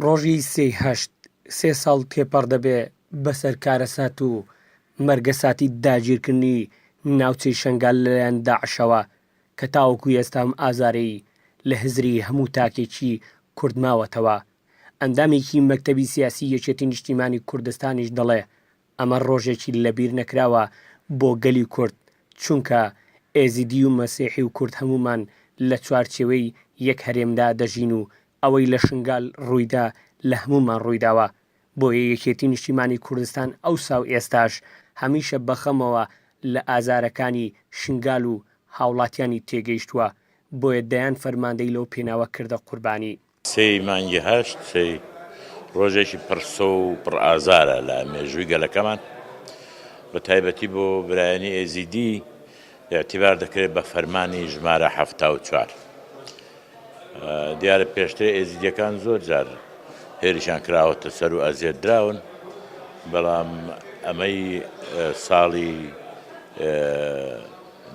ڕۆژی سێ سێ ساڵ تێپەڕ دەبێ بەسەر کارەسات و مەرگە ساتی داگیرکردنی ناوچەی شنگال لەلایەن داعشەوە کە تاوەکو ئێستا ئازارەی لە هزری هەموو تاکێکی کورد ماوەتەوە. ئەندامێکی مەکتەبی سیاسی یەکێتی نیشتیمانی کوردستانیش دەڵێ ئەمە ڕۆژێکی لەبیر نەکراوە بۆ گەلی کورد، چونکە ئێزیدی و مەسیحی و کورد هەمومان لە چوارچێوەی یەک هەرێمدا دەژین و ئەوەی لە شنگال ڕوویدا لە هەمومان ڕوویداوە. بۆیە یەکێتی نیشتیمانی کوردستان ئەوسا و ئێستاش هەمیشە بەخەمەوە لە ئازارەکانی شنگال و هاوڵاتیانی تێگەیشتووە، بۆیە دەیان فەرماندەی لەو پێناوە کردە قوربانی. سێی مانگی هەشت ڕۆژێکی پرسە و پڕ ئازارە لە مێژووی گەلەکەمان، بە تایبەتی بۆ برایەنی ئێزیدی اعتیبار دەکرێت بە فەرمانی ژمارە 74. دیارە پێشتر ئێزیدیەکان زۆر جار هێرشیان کراوەتە سەر و ئەزیێت دراون، بەڵام ئەمەی ساڵی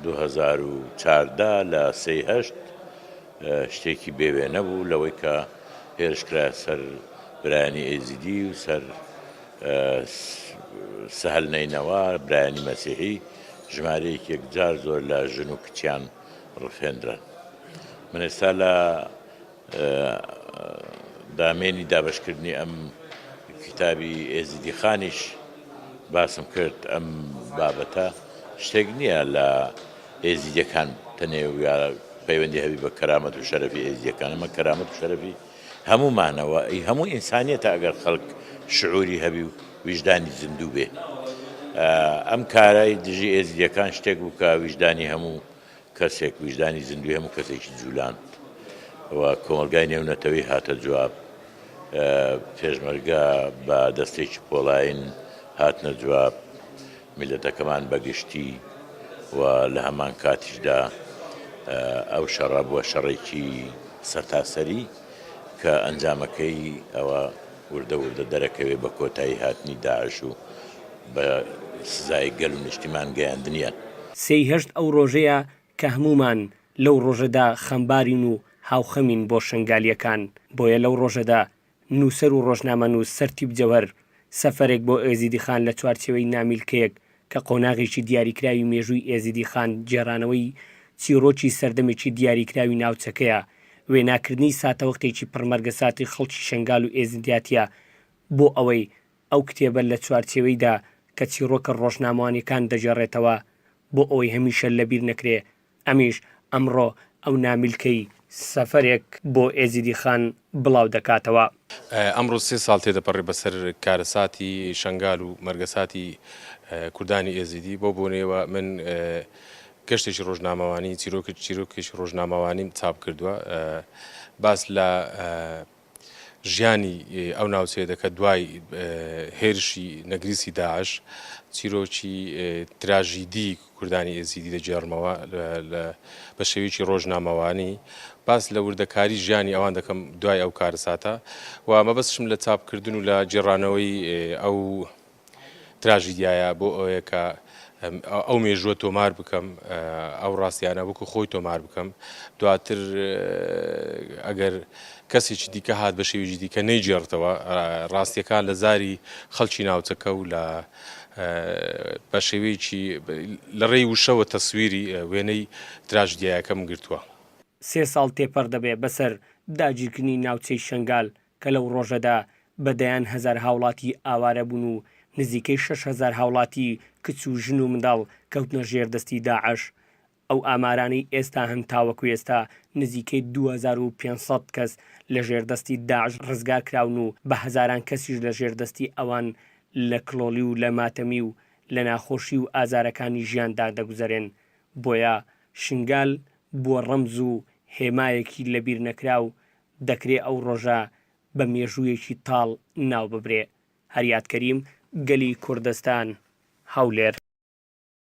2014 لە سێی هەشت شتێکی بێوێ نەبوو لەوەی کە هێرشکرا سەر برایەنی ئێزیدی و سەر سەهەل نەینەوە برایەنی مەسیحی ژمارەیەکی یەکجار زۆر لە ژن و کچیان ڕفێنران. من ئێستا لە دامێنی دابشکردنی ئەم کتابی ئێزیدی خانیش باسم کرد. ئەم بابەتە شتێک نییە لە ئێزیدیەکان تەنێ و یا پەیوەندی هەبی بە کەرامەت و شەرەفی ئێزیدیەکان، ئەمە کەرامەت و شەرەفی هەمومانەوە، هەموو ئینسانیەتە ئەگەر خەڵک شعوری هەبی و ویژدانی زیندوو بێ. ئەم کارای دژی ئێزیدیەکان شتێک بوو کە ویژدانی هەموو کەسێک، ویژدانی زیندوی هەموو کەسێکی جوولان و کۆمەلگای نێونەتەوەی هاتە جواب. پێشمەرگە بە دەستێکی پۆڵاین هاتنە جواب، میلەتەکەمان بەگشتی و لە هەمان کاتیشدا ئەو شەڕە بووە شەڕێکی سەرتاسەری کە ئەنجامەکەی ئەوە وردە وردە دەرەکەوێ بە کۆتایی هاتنی داعش و بە سزای گەل و نیشتیمان گەیاندنیان. سێی هەشت ئەو ڕۆژەیە کە هەمومان لەو ڕۆژەدا خەمبارین و هاوخەمین بۆ شنگالیەکان. بۆیە لەو ڕۆژەدا نووسەر و ڕۆژنامەنووس سەرتیب جەوهەر سەفەرێک بۆ ئێزیدی خان لە چوارچێوەی نامیلکەیەک کە قۆناغێکی دیاریکراوی مێژووی ئێزیدی خان جێڕانەوەی چیرۆکی سەردەمێکی دیاریکراوی ناوچەکەیە، وێناکردنی ساتەوەختێکی پڕمەرگە ساتی خەڵکی شنگال و ئێزیدیاتیە بۆ ئەوەی ئەو کتێبە لە چوارچێوەیدا کە چیرۆکە ڕۆژنامەوانیەکان دەجێڕێتەوە بۆ ئەوەی هەمیشە لەبیر نەکرێ. ئەمیش ئەمڕۆ ئەو نامیلکەی سەفەرێک بۆ ئێزیدی خان بڵاو دەکاتەوە. ئەمڕۆ سێ ساڵ تێدەپەڕێ بەسەر کارەساتی شنگال و مەرگەساتی کوردانی ئێزیدی. بۆ بۆنێەوە من گەشتێکی ڕۆژنامەوانی چیرۆکێکی ڕۆژنامەوانیم چاپ کردووە، باس لە ژیانی ئەو ناوچەیە دەکە دوای هێرشی نەگریسی داعش، چیرۆکی تراژیدی کوردانی ئێزیدی دەجێڕمەوە بە شێوەیەکی ڕۆژنامەوانی، باس لە وردەکاری ژیانی ئەوان دەکەم دوای ئەو کارەساتە و مەبەستشم لە چاپکردن و لە جێڕانەوەی ئەو تراژیدیایە بۆ ئەوەیە کە ئەو مێژووە تۆمار بکەم، ئەو ڕاستیانە وەکو خۆی تۆمار بکەم. دواتر ئەگەر کەسێکی دیکە هات بە شێوێکی دیکە نەیجێڕتەوە ڕاستیەکان لە زاری خەڵکی ناوچەکە و بە شێوەیەکی لە ڕێی وشەوە تەسویری وێنەی تراژیدیایەکەم گرتووە. سێ ساڵ تێپەڕ دەبێ بەسەر داگیرکردنی ناوچەی شنگال کە لەو ڕۆژەدا بەدەیان هەزار هاوڵاتی ئاوارە بوون و نزیکەی 6,000 هاوڵاتی کچ و ژن و منداڵ کەوتنە ژێردەستی داعش. ئەو ئامارانەی ئێستا هەن تاوەکو ئێستا نزیکەی 2500 کەس لە ژێردەستی داعش ڕزگار کراون و بە هەزاران کەسیش لە ژێردەستی ئەوان لە کڵۆلی و لە ماتەمی و لە ناخۆشی و ئازارەکانی ژیاندا دەگوزارێن. بۆیە شنگال بووە ڕەمز و هێمایەکی لەبیر نەکراو، دەکرێ ئەو ڕۆژە بە مێژوویەکی تاڵ ناو ببرێ. هەریات کەریم، گەلی کوردستان، هەولێر.